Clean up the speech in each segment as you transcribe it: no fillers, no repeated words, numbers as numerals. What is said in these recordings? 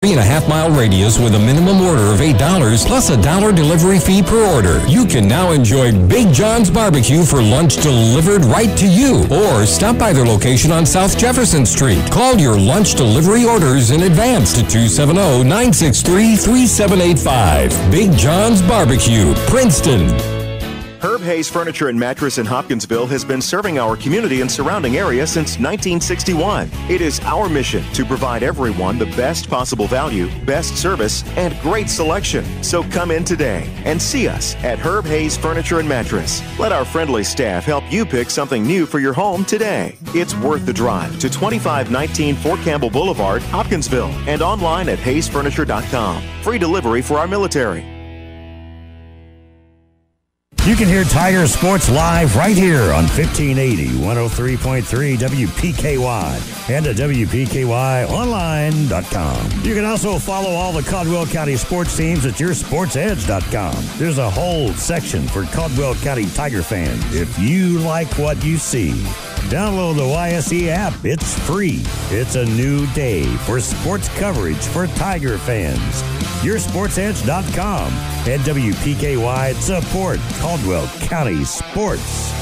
3.5-mile radius with a minimum order of $8 plus $1 delivery fee per order. You can now enjoy Big John's Barbecue for lunch delivered right to you, or stop by their location on South Jefferson Street. Call your lunch delivery orders in advance to 270-963-3785. Big John's Barbecue, Princeton. Herb Hayes Furniture and Mattress in Hopkinsville has been serving our community and surrounding area since 1961. It is our mission to provide everyone the best possible value, best service, and great selection. So come in today and see us at Herb Hayes Furniture and Mattress. Let our friendly staff help you pick something new for your home today. It's worth the drive to 2519 Fort Campbell Boulevard, Hopkinsville, and online at hayesfurniture.com. Free delivery for our military. You can hear Tiger Sports live right here on 1580, 103.3 WPKY and at WPKYonline.com. You can also follow all the Caldwell County sports teams at yoursportsedge.com. There's a whole section for Caldwell County Tiger fans. If you like what you see, download the YSE app. It's free. It's a new day for sports coverage for Tiger fans. YourSportsEdge.com and WPKY support Caldwell County sports.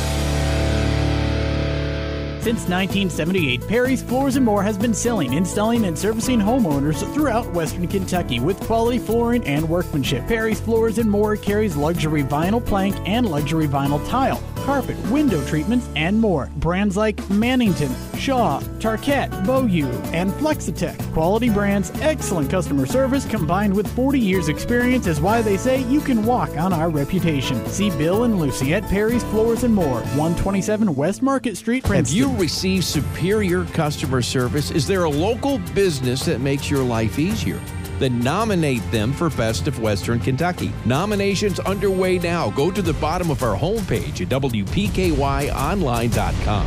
Since 1978, Perry's Floors & More has been selling, installing, and servicing homeowners throughout Western Kentucky with quality flooring and workmanship. Perry's Floors & More carries luxury vinyl plank and luxury vinyl tile, carpet, window treatments, and more. Brands like Mannington, Shaw, Tarkett, Beaulieu, and Flexitech. Quality brands, excellent customer service, combined with 40 years experience is why they say you can walk on our reputation. See Bill and Lucy at Perry's Floors & More, 127 West Market Street, Princeton. Have you received superior customer service? Is there a local business that makes your life easier? Then nominate them for Best of Western Kentucky. Nominations underway now. Go to the bottom of our homepage at WPKYonline.com.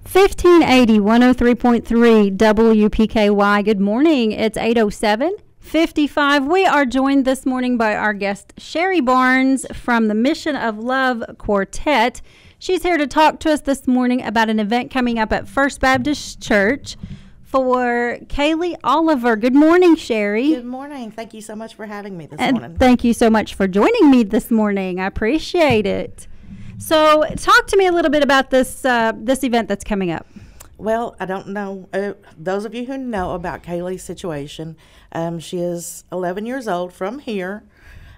1580, 103.3 WPKY. Good morning. It's 8:07:55. We are joined this morning by our guest, Sherry Barnes from the Mission of Love Quartet. She's here to talk to us this morning about an event coming up at First Baptist Church for Kaylee Oliver. Good morning, Sherry. Good morning. Thank you so much for having me this morning. Thank you so much for joining me this morning. I appreciate it. So talk to me a little bit about this event that's coming up. Well, I don't know. Those of you who know about Kaylee's situation, she is 11 years old from here,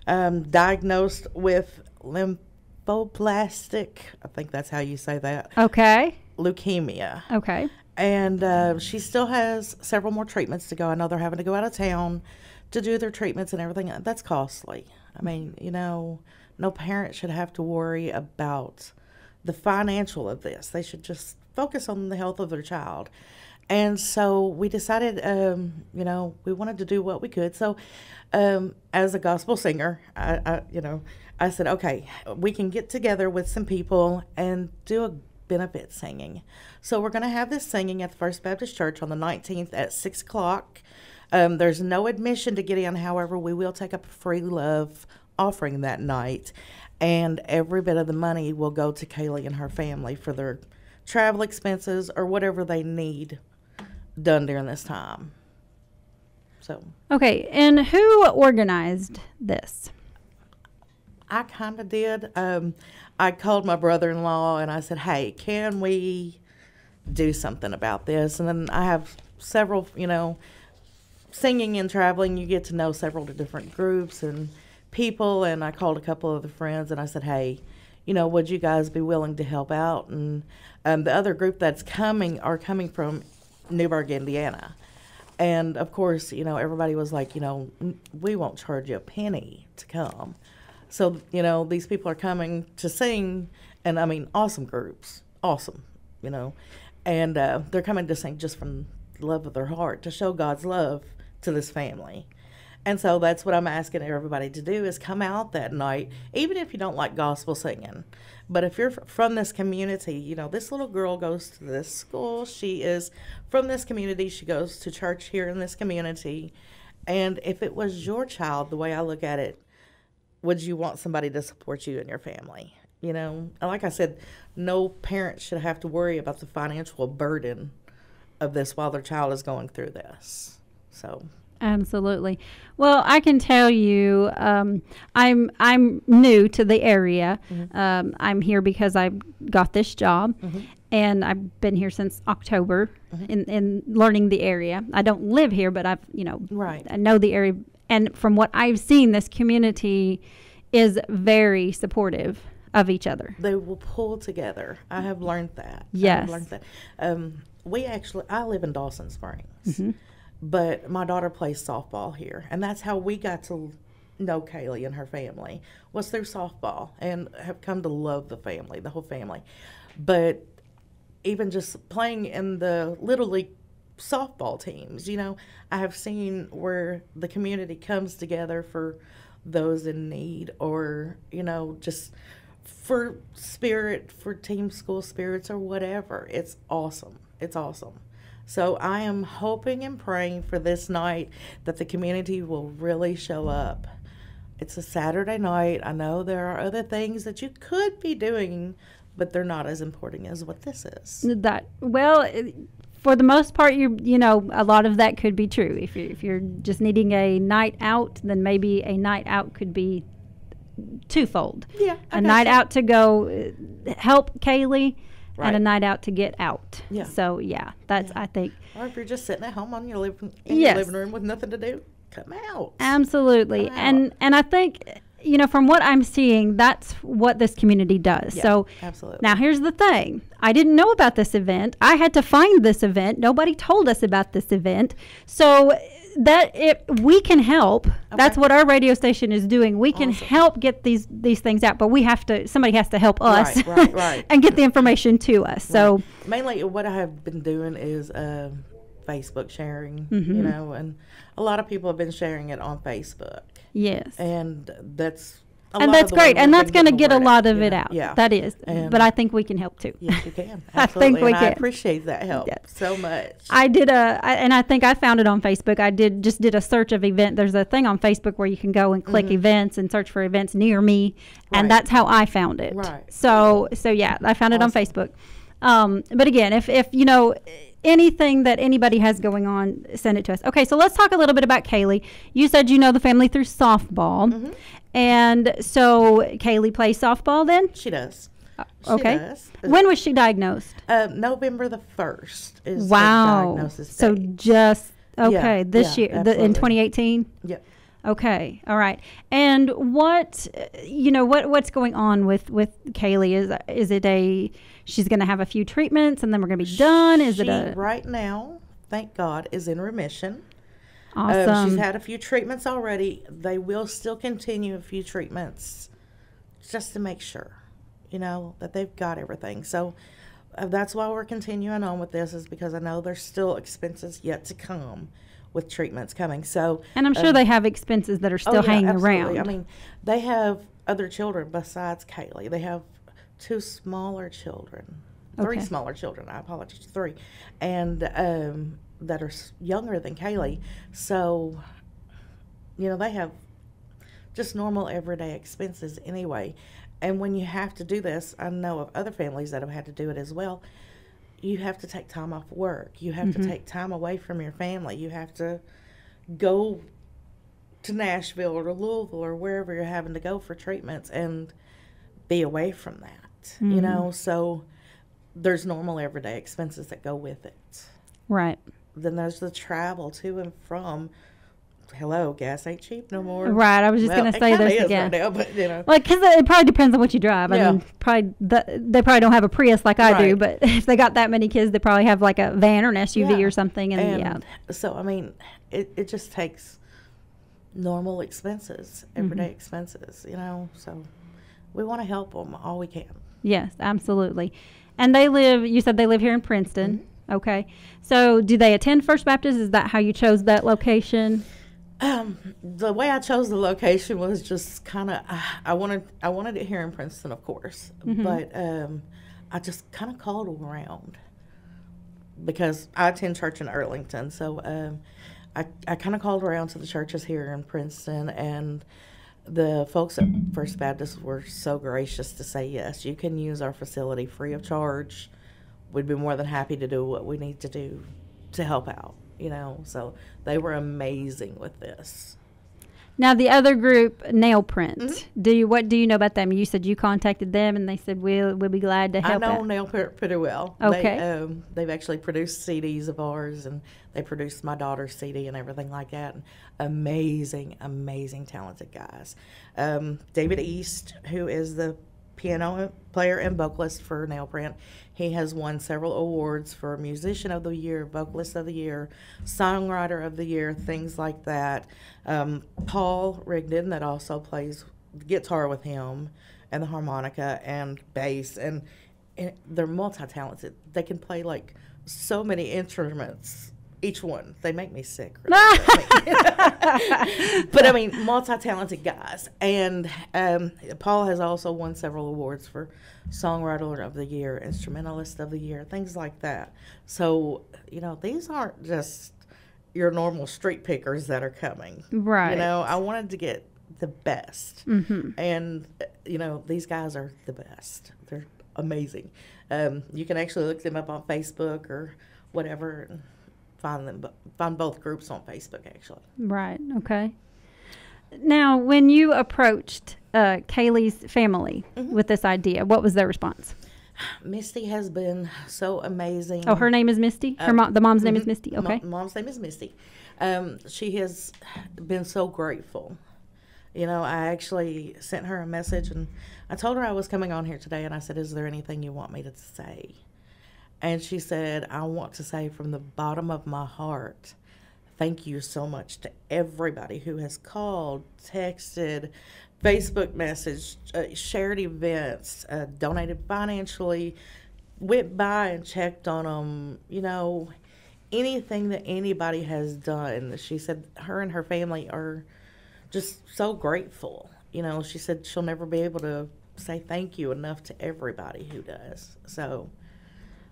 diagnosed with lymphoblastic, I think that's how you say that. Okay. Leukemia. Okay. And she still has several more treatments to go. I know they're having to go out of town to do their treatments and everything. That's costly. I mean, no parent should have to worry about the financial of this. They should just focus on the health of their child. And so we decided, we wanted to do what we could. So as a gospel singer, I said, okay, we can get together with some people and do a benefit singing. So we're going to have this singing at the First Baptist Church on the 19th at 6 o'clock. There's no admission to get in. However, we will take up a free love offering that night. And every bit of the money will go to Kaylee and her family for their travel expenses or whatever they need done during this time. So. Okay, and who organized this? I kind of did. I called my brother-in-law and I said, hey, can we do something about this? And then I have several, singing and traveling, you get to know several different groups and people. And I called a couple of the friends and I said, hey, would you guys be willing to help out? And the other group that's coming are coming from Newburgh, Indiana. And, of course, everybody was like, we won't charge you a penny to come. So, these people are coming to sing, and, awesome groups, awesome, And they're coming to sing just from the love of their heart, to show God's love to this family. And so that's what I'm asking everybody to do is come out that night, even if you don't like gospel singing. But if you're from this community, this little girl goes to this school. She is from this community. She goes to church here in this community. And if it was your child, the way I look at it, would you want somebody to support you and your family? Like I said, no parent should have to worry about the financial burden of this while their child is going through this. So. Absolutely. Well, I can tell you, I'm new to the area. I'm here because I got this job, and I've been here since October in learning the area. I don't live here, but I've I know the area, and from what I've seen, this community is very supportive of each other. They will pull together. I have learned that. Yes. I have learned that. I live in Dawson Springs. But my daughter plays softball here, and that's how we got to know Kaylee and her family, was through softball, and have come to love the family, the whole family. But even just playing in the Little League softball teams, I have seen where the community comes together for those in need, or, just for team school spirits or whatever. It's awesome. It's awesome. So I am hoping and praying for this night that the community will really show up. It's a Saturday night. I know there are other things that you could be doing, but they're not as important as what this is. For the most part, a lot of that could be true. If you're just needing a night out, then maybe a night out could be twofold. Yeah, a night out to go help Kaylee. Right. And a night out to get out. Yeah. So, that's, I think. Or if you're just sitting at home in your living room with nothing to do, come out. Absolutely. Come out. And I think, from what I'm seeing, that's what this community does. Yeah, so, absolutely. Now here's the thing. I didn't know about this event. I had to find this event. Nobody told us about this event. So, we can help. Okay. That's what our radio station is doing. We can help get these things out, but somebody has to help us right. and get the information to us. Right. So mainly what I have been doing is Facebook sharing, and a lot of people have been sharing it on Facebook. Yes. And that's great, and that's going to get a lot of it out. Yeah, that is. But I think we can help too. Yes, you can. Absolutely. I think we can. I appreciate that help so much. And I think I found it on Facebook. I did a search of event. There's a thing on Facebook where you can go and click events and search for events near me, and that's how I found it. Right. So yeah, I found it on Facebook. But again, if anything that anybody has going on, send it to us. Okay, so let's talk a little bit about Kaylee. You said you know the family through softball. And so Kaylee plays softball then? She does. Okay. She does. When was she diagnosed? November the 1st is the diagnosis date. So just, this year, in 2018? Yep. Okay. All right. And what's going on with Kaylee? Is it she's going to have a few treatments and then we're going to be done? Right now, thank God, is in remission. Awesome. She's had a few treatments already. They will still continue a few treatments just to make sure, that they've got everything. So that's why we're continuing on with this, is because I know there's still expenses yet to come with treatments coming. So, and I'm sure they have expenses that are still hanging absolutely. around. I mean, they have other children besides Kaylee. They have 2 smaller children, 3 smaller children. I apologize, 3, and that are younger than Kaylee. So, they have just normal everyday expenses anyway. And when you have to do this, I know of other families that have had to do it as well. You have to take time off work. You have to take time away from your family. You have to go to Nashville or to Louisville or wherever you're having to go for treatments and be away from that, So there's normal everyday expenses that go with it. Right. Then there's the travel to and from. Hello, gas ain't cheap no more. Right, I was just going to say this again. Right now, but, because it probably depends on what you drive. I mean, they probably don't have a Prius like I do, but if they got that many kids, they probably have like a van or an SUV or something. And so, I mean, it just takes normal expenses, everyday expenses, so we want to help them all we can. Yes, absolutely. And you said they live here in Princeton. Okay. So do they attend First Baptist? Is that how you chose that location? The way I chose the location was just kind of, I wanted it here in Princeton, of course, but I just kind of called around because I attend church in Arlington. So I kind of called around to the churches here in Princeton, and the folks at First Baptist were so gracious to say, yes, you can use our facility free of charge. We'd be more than happy to do what we need to do to help out. So they were amazing with this. Now the other group, Nail Print. What do you know about them? You said you contacted them and they said we'll be glad to help. I know out. Nail Print pretty well. Okay. They've actually produced CDs of ours, and they produced my daughter's CD and everything like that. And amazing, talented guys. David East, who is the piano player and vocalist for Nail Print, he has won several awards for Musician of the Year, Vocalist of the Year, Songwriter of the Year, things like that. Paul Rigdon, that also plays guitar with him, and the harmonica and bass, and they're multi-talented. They can play like so many instruments, each one. They make me sick. Really. But I mean, multi-talented guys. And Paul has also won several awards for Songwriter of the Year, Instrumentalist of the Year, things like that. So, these aren't just your normal street pickers that are coming. Right. I wanted to get the best. Mm-hmm. And, these guys are the best. They're amazing. You can actually look them up on Facebook or whatever and find both groups on Facebook, actually. Right. Okay. Now, when you approached Kaylee's family with this idea, what was their response? Misty has been so amazing. Oh, her name is Misty? The mom's name is Misty? Okay. Mom's name is Misty. She has been so grateful. I actually sent her a message, and I told her I was coming on here today, and I said, is there anything you want me to say? And she said, I want to say from the bottom of my heart, thank you so much to everybody who has called, texted, Facebook messaged, shared events, donated financially, went by and checked on them, anything that anybody has done. She said her and her family are just so grateful. She said she'll never be able to say thank you enough to everybody who does. So...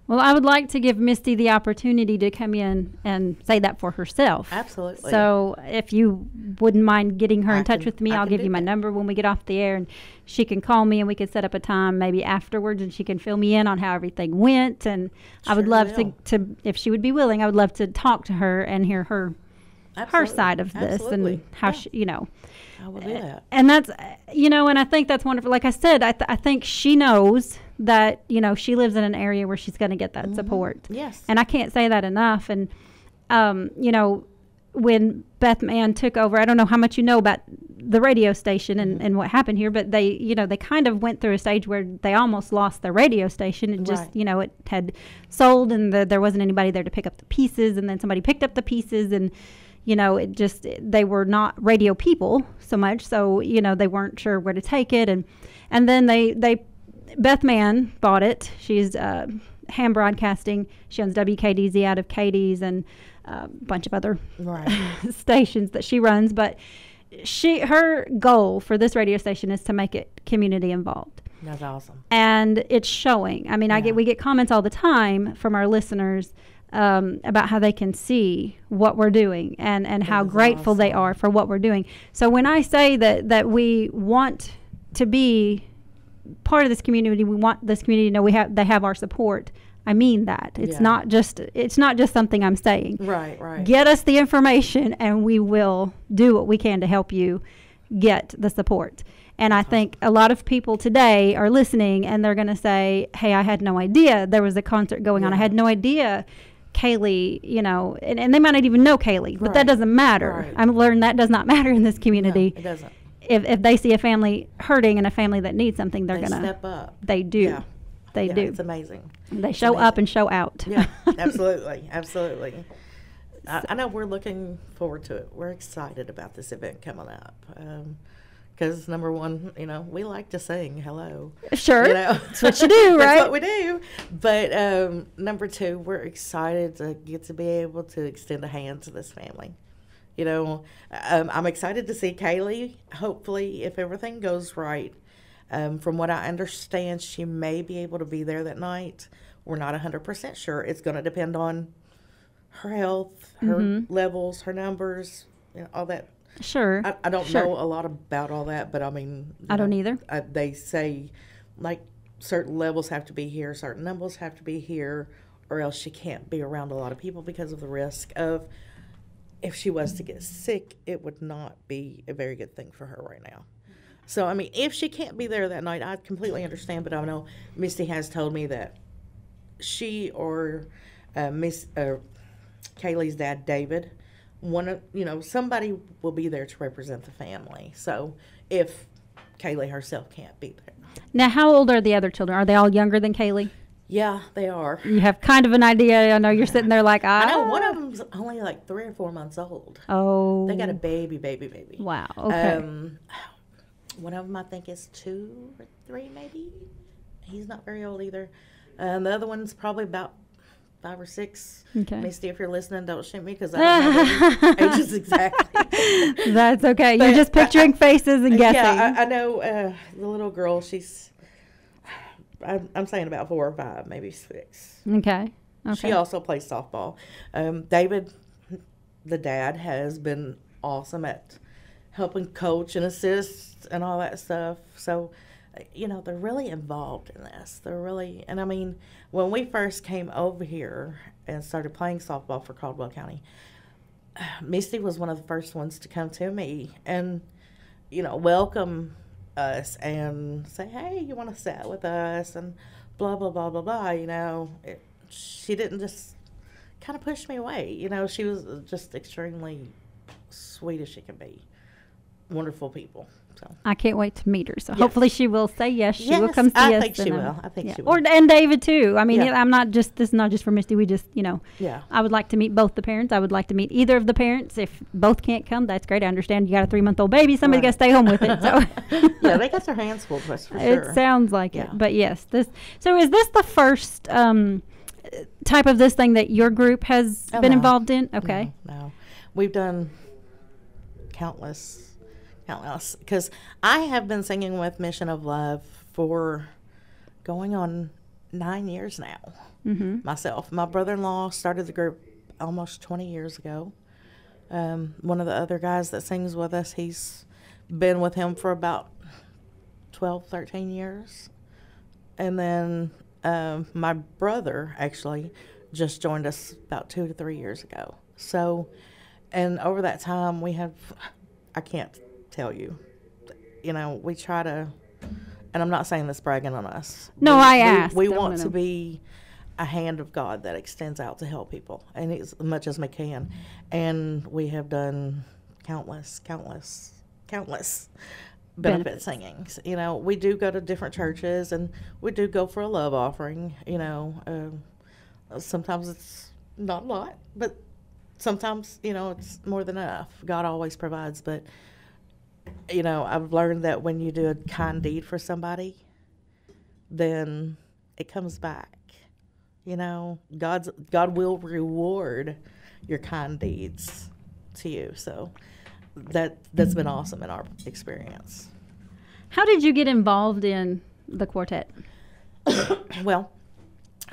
Well, I would like to give Misty the opportunity to come in and say that for herself. Absolutely. So if you wouldn't mind getting her in touch with me, I'll give you my number when we get off the air, and she can call me and we can set up a time maybe afterwards, and she can fill me in on how everything went. And I would love to, if she would be willing, I would love to talk to her and hear her side of this and how she, I will do that. And that's, and I think that's wonderful. Like I said, I think she knows that, she lives in an area where she's going to get that support. Yes. And I can't say that enough. And, when Beth Mann took over, I don't know how much you know about the radio station and what happened here, but they kind of went through a stage where they almost lost their radio station. It just, it had sold, and there wasn't anybody there to pick up the pieces. And then somebody picked up the pieces, and, they were not radio people so much. So, they weren't sure where to take it. And then Beth Mann bought it. She's Ham Broadcasting. She owns WKDZ out of Katie's and a bunch of other stations that she runs. But her goal for this radio station is to make it community involved. That's awesome. And it's showing. I mean, we get comments all the time from our listeners about how they can see what we're doing and how grateful they are for what we're doing. So when I say that we want to be part of this community, we want this community to know they have our support. I mean that. It's not just something I'm saying. Right. Get us the information and we will do what we can to help you get the support. And I think a lot of people today are listening and they're going to say, hey, I had no idea there was a concert going on. I had no idea Kaylee, and they might not even know Kaylee, but that doesn't matter. Right. I've learned that does not matter in this community. No, it doesn't. If they see a family hurting and a family that needs something, they're going to step up. They do. Yeah. They do. It's amazing. They show up and show out. Yeah, absolutely. I know we're looking forward to it. We're excited about this event coming up. Because number one, we like to sing. Hello. Sure. That's what you do, right? That's what we do. But number two, we're excited to get to be able to extend a hand to this family. I'm excited to see Kaylee. Hopefully, if everything goes right, from what I understand, she may be able to be there that night. We're not 100% sure. It's going to depend on her health, her levels, her numbers, all that. Sure. I don't know a lot about all that, but I mean, I don't either. They say like certain levels have to be here, certain numbers have to be here, or else she can't be around a lot of people because of the risk of, if she was to get sick, it would not be a very good thing for her right now. So, I mean, if she can't be there that night, I completely understand, but I know Misty has told me that she or Kaylee's dad, David, somebody will be there to represent the family. So, if Kaylee herself can't be there. Now, how old are the other children? Are they all younger than Kaylee? Yeah, they are. You have kind of an idea. I know you're sitting there like, I know one of them's only like 3 or 4 months old. Oh. They got a baby. Wow, okay. One of them, I think, is 2 or 3, maybe. He's not very old either. The other one's probably about 5 or 6. Okay. Misty, if you're listening, don't shoot me because I don't know ages exactly. That's okay. You're just picturing faces and guessing. Yeah, I know the little girl, I'm saying about 4 or 5, maybe 6. Okay. She also plays softball. David, the dad, has been awesome at helping coach and assist and all that stuff. So, they're really involved in this. And I mean, when we first came over here and started playing softball for Caldwell County, Misty was one of the first ones to come to me and, welcome us and say, hey, you want to sit with us and blah, blah, blah, blah, blah. She didn't just kind of push me away. She was just extremely sweet as she can be. Wonderful people. So I can't wait to meet her. So hopefully she will say yes. She will come see I us. think she will. I think she will. And David too. I mean, this is not just for Misty. We just, I would like to meet both the parents. I would like to meet either of the parents. If both can't come, that's great. I understand you got a 3-month-old baby. Somebody's got to stay home with it. So yeah, they got their hands full for sure. It sounds like it. But yes, so is this the first type of this thing that your group has been involved in? Okay. No. We've done countless, because I have been singing with Mission of Love for going on 9 years now. Myself. My brother-in-law started the group almost 20 years ago. One of the other guys that sings with us, he's been with him for about 12, 13 years. And then my brother actually just joined us about 2 to 3 years ago. So, and over that time I can't tell you, we try to, and I'm not saying this bragging on us. No, I asked. We want to be a hand of God that extends out to help people, and as much as we can. And we have done countless benefit singings. We do go to different churches, and we do go for a love offering. Sometimes it's not a lot, but sometimes, it's more than enough. God always provides, but I've learned that when you do a kind deed for somebody, then it comes back. God will reward your kind deeds to you. So that's been awesome in our experience. How did you get involved in the quartet? Well,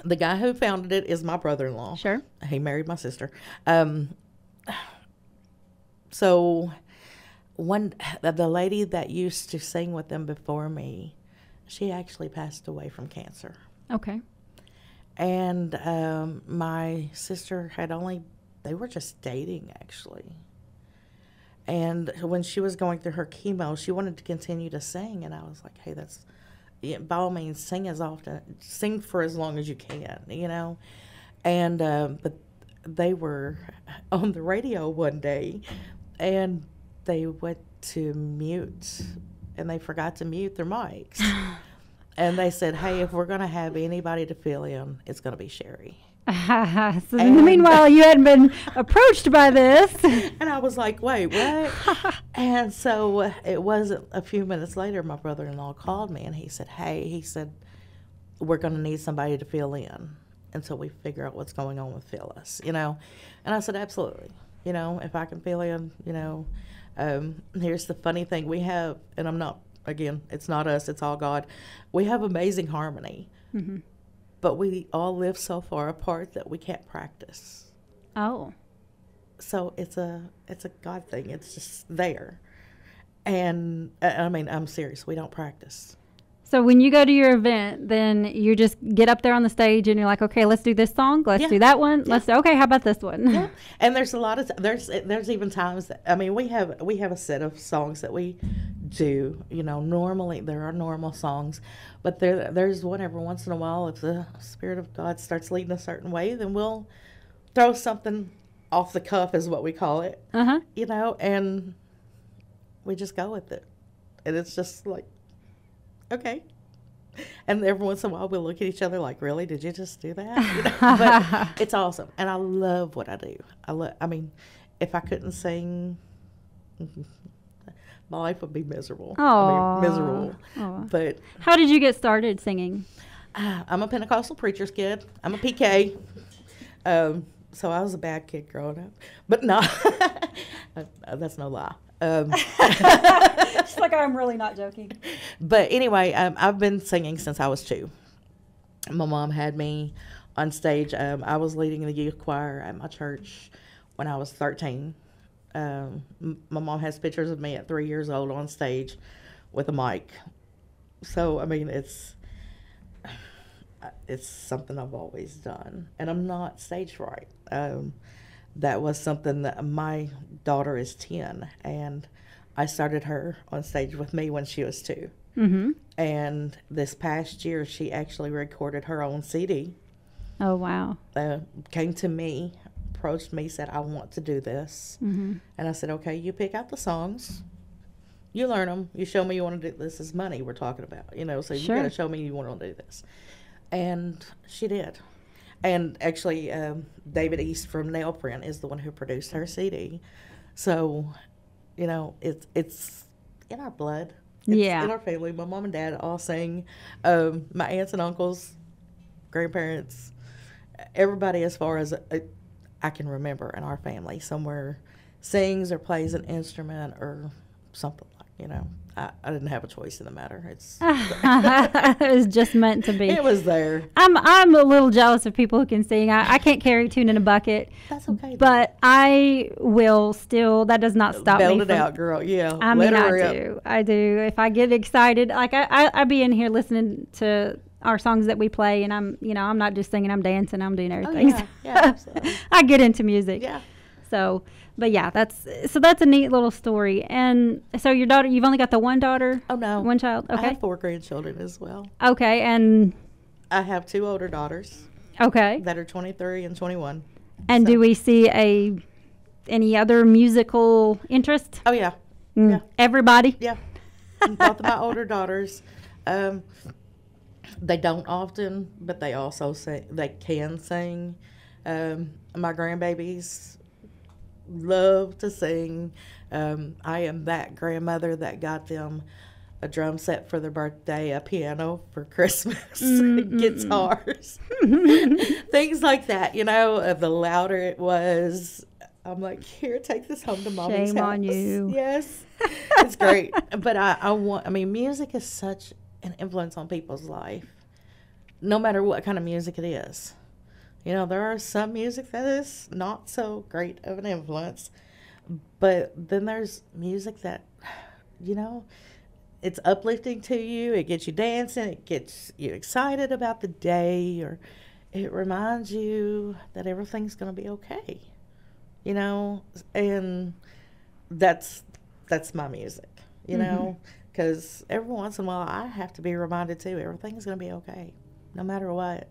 the guy who founded it is my brother-in-law. Sure. He married my sister. So the lady that used to sing with them before me, she actually passed away from cancer. Okay. And my sister they were just dating, actually. And when she was going through her chemo, she wanted to continue to sing. And I was like, hey, by all means, sing for as long as you can, And, but they were on the radio one day, and they went to mute, and they forgot to mute their mics. And they said, hey, if we're going to have anybody to fill in, it's going to be Sherry. So meanwhile, you hadn't been approached by this. And I was like, wait, what? And so it wasn't a few minutes later, my brother-in-law called me, and he said, we're going to need somebody to fill in until we figure out what's going on with Phyllis, And I said, absolutely. If I can fill in, here's the funny thing. We have, and I'm not, again, it's not us, it's all God. We have amazing harmony. Mm-hmm. But we all live so far apart that we can't practice. Oh. So it's a God thing. It's just there. And, I mean, I'm serious. We don't practice. So when you go to your event, then you just get up there on the stage and you're like, okay, let's do this song. Let's do that one. Let's okay. How about this one? Yeah. And there's a lot of there's even times that, I mean, we have a set of songs that we do. You know, normally there are normal songs, but there's one every once in a while. If the Spirit of God starts leading a certain way, then we'll throw something off the cuff, is what we call it. You know, and we just go with it, and it's just like, okay. And every once in a while we'll look at each other like, really, did you just do that? You know? But it's awesome, and I love what I do. I mean, if I couldn't sing, my life would be miserable. I mean, miserable. But how did you get started singing? I'm a Pentecostal preacher's kid. I'm a PK. So I was a bad kid growing up. But no, that's no lie. She's like, I'm really not joking. But anyway, I've been singing since I was 2. My mom had me on stage. I was leading the youth choir at my church when I was 13. My mom has pictures of me at 3 years old on stage with a mic. So, I mean, it's something I've always done. And I'm not stage fright. That was something that my daughter is 10, and I started her on stage with me when she was 2. And this past year, she actually recorded her own CD. Oh, wow. Came to me, approached me, said, I want to do this. And I said, okay, you pick out the songs. You learn them. You show me you want to do this. Is money we're talking about, you know, so you got to show me you want to do this. And she did. And actually, David East from Nail Print is the one who produced her CD. So, you know, it's in our blood. It's in our family. My mom and dad all sing. My aunts and uncles, grandparents, everybody as far as I can remember in our family somewhere sings or plays an instrument or something like, you know. I didn't have a choice in the matter. It was just meant to be. It was there. I'm a little jealous of people who can sing. I can't carry a tune in a bucket. That's okay. But I will still. That does not stop me. Belt it out, girl. Yeah. I mean, I do. If I get excited, like I be in here listening to our songs that we play, and I'm not just singing. I'm dancing. I'm doing everything. Oh, yeah. Absolutely. I get into music. Yeah. So, but yeah, that's a neat little story. And so your daughter, you've only got the one daughter? Oh, no. One child? Okay. I have 4 grandchildren as well. Okay, and? I have 2 older daughters. Okay. That are 23 and 21. And do we see any other musical interest? Oh, yeah. Yeah. Everybody? Yeah. Both of my older daughters, they don't often, but they also sing. They can sing. My grandbabies love to sing. I am that grandmother that got them a drum set for their birthday, a piano for Christmas, guitars, things like that. You know, the louder it was, I'm like, here, take this home to mommy's Shame house. on you. Yes, it's great. But I mean, music is such an influence on people's life, no matter what kind of music it is. You know, there are some music that is not so great of an influence, but then there's music that, you know, it's uplifting to you. It gets you dancing. It gets you excited about the day, or it reminds you that everything's going to be okay, you know, and that's my music, you know, because every once in a while I have to be reminded too, everything's going to be okay. No matter what,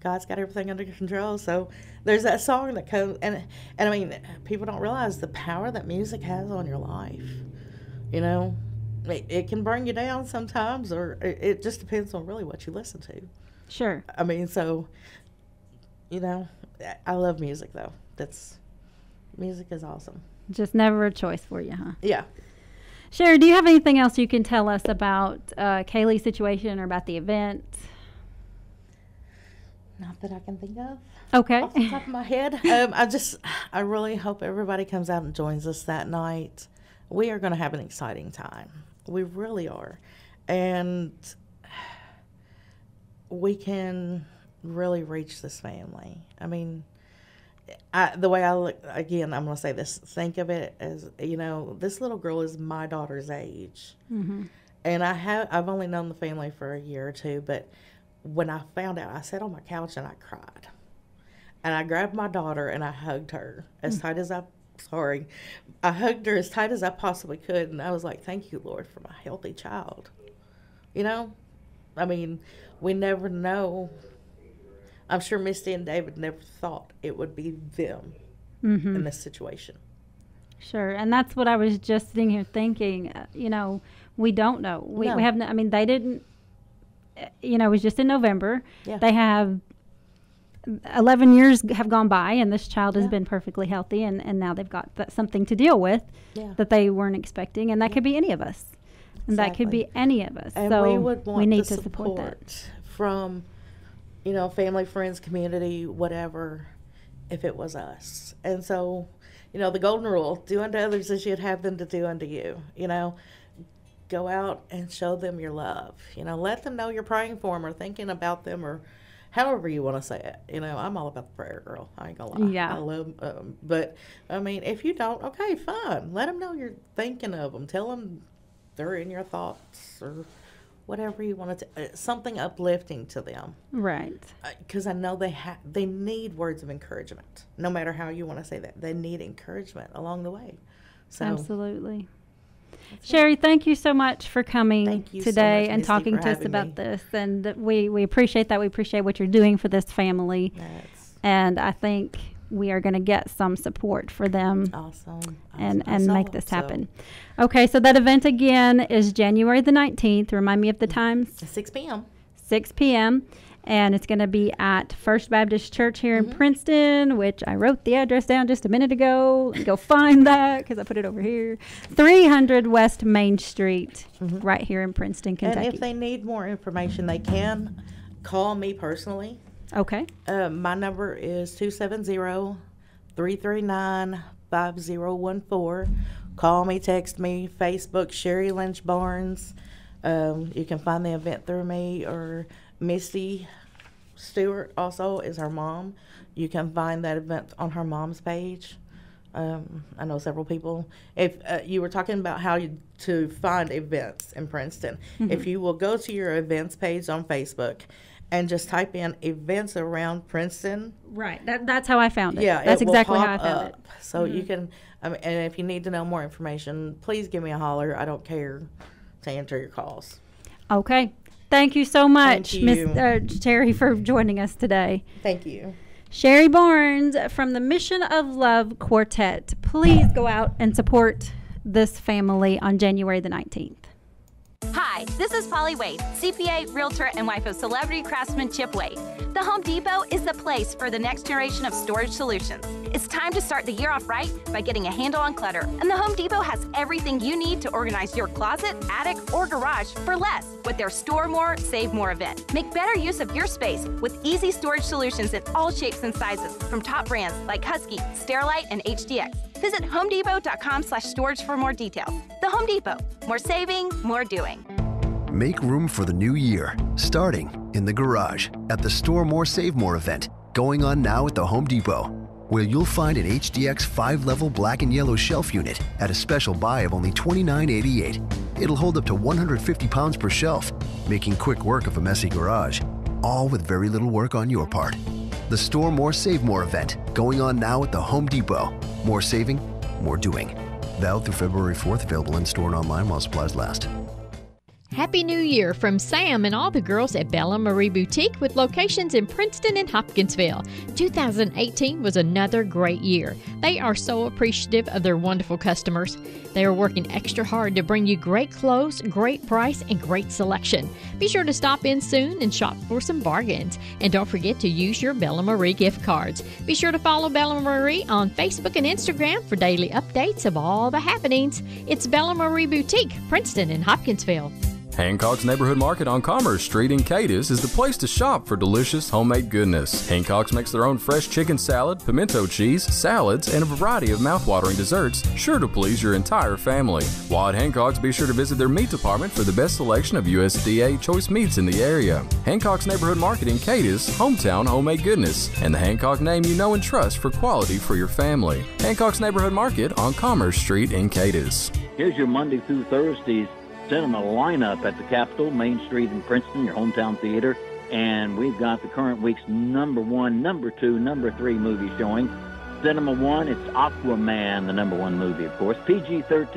God's got everything under control. So there's that song that comes, and I mean, people don't realize the power that music has on your life. You know, it can bring you down sometimes, or it just depends on really what you listen to. Sure. I mean, so, you know, I love music though. Music is awesome. Just never a choice for you, huh? Yeah. Sherry, do you have anything else you can tell us about Kaylee's situation or about the event? Not that I can think of. Okay. Off the top of my head. I really hope everybody comes out and joins us that night. We are going to have an exciting time. We really are. And we can really reach this family. I mean, the way I look, again, I'm going to say this, think of it as, you know, this little girl is my daughter's age. And I've only known the family for a year or two, but when I found out, I sat on my couch and I cried. And I grabbed my daughter and I hugged her as tight as I hugged her as tight as I possibly could. And I was like, thank you, Lord, for my healthy child. You know, I mean, we never know. I'm sure Misty and David never thought it would be them in this situation. Sure. And that's what I was just sitting here thinking, you know, we don't know. We have no, I mean, they didn't, you know, it was just in November. Yeah. They have 11 years have gone by, and this child has been perfectly healthy, and now they've got something to deal with that they weren't expecting, and that could be any of us. And that could be any of us. And so we would want we need the to support that. from, you know, family, friends, community, whatever, if it was us. And so, you know, the golden rule, do unto others as you'd have them to do unto you. You know, go out and show them your love. You know, let them know you're praying for them or thinking about them or however you want to say it. You know, I'm all about the prayer, girl. I ain't gonna lie. Yeah. I love but, I mean, if you don't, okay, fine. Let them know you're thinking of them. Tell them they're in your thoughts or whatever you want to, something uplifting to them. Right. Because I know they need words of encouragement. No matter how you want to say that. They need encouragement along the way. So Absolutely. Sherry, thank you so much for coming today much, and Misty, talking for to us having about me. this. And we appreciate that. We appreciate what you're doing for this family. And I think we are going to get some support for them. Awesome. And make this happen. Okay, so that event again is January the 19th. Remind me of the times. 6 p.m. 6 p.m. And it's going to be at First Baptist Church here in Princeton, which I wrote the address down just a minute ago. Go find that because I put it over here. 300 West Main Street, right here in Princeton, Kentucky. And if they need more information, they can call me personally. Okay. My number is 270-339-5014. Call me, text me, Facebook, Sherry Lynch Barnes. You can find the event through me, or Misty Stewart also is her mom. You can find that event on her mom's page. I know several people. If you were talking about how to find events in Princeton, if you will go to your events page on Facebook and just type in events around Princeton. Right. That's how I found it. Yeah, that's it will exactly how I pop found up. So you can, and if you need to know more information, please give me a holler. I don't care to answer your calls. Okay. Thank you so much, Thank you. Miss Terry, for joining us today. Thank you. Sherry Barnes from the Mission of Love Quartet. Please go out and support this family on January the 19th. Hi, this is Polly Wade, CPA, Realtor, and wife of celebrity craftsman Chip Wade. The Home Depot is the place for the next generation of storage solutions. It's time to start the year off right by getting a handle on clutter, and the Home Depot has everything you need to organize your closet, attic, or garage for less with their Store More, Save More event. Make better use of your space with easy storage solutions in all shapes and sizes from top brands like Husky, Sterilite, and HDX. Visit homedepot.com/storage for more details. The Home Depot. More saving, more doing. Make room for the new year, starting in the garage at the Store More Save More event, going on now at the Home Depot, where you'll find an HDX 5-level black and yellow shelf unit at a special buy of only $29.88. It'll hold up to 150 pounds per shelf, making quick work of a messy garage, all with very little work on your part. The Store More Save More event, going on now at the Home Depot. More saving, more doing. Valid through February 4th, available in store and online while supplies last. Happy New Year from Sam and all the girls at Bella Marie Boutique with locations in Princeton and Hopkinsville. 2018 was another great year. They are so appreciative of their wonderful customers. They are working extra hard to bring you great clothes, great price, and great selection. Be sure to stop in soon and shop for some bargains. And don't forget to use your Bella Marie gift cards. Be sure to follow Bella Marie on Facebook and Instagram for daily updates of all the happenings. It's Bella Marie Boutique, Princeton and Hopkinsville. Hancock's Neighborhood Market on Commerce Street in Cadiz is the place to shop for delicious homemade goodness. Hancock's makes their own fresh chicken salad, pimento cheese, salads, and a variety of mouthwatering desserts, sure to please your entire family. While at Hancock's, be sure to visit their meat department for the best selection of USDA choice meats in the area. Hancock's Neighborhood Market in Cadiz, hometown homemade goodness, and the Hancock name you know and trust for quality for your family. Hancock's Neighborhood Market on Commerce Street in Cadiz. Here's your Monday through Thursdays cinema lineup at the Capitol, Main Street in Princeton, your hometown theater. And we've got the current week's number 1, number 2, number 3 movie showing. Cinema 1, it's Aquaman, the number 1 movie, of course. PG-13.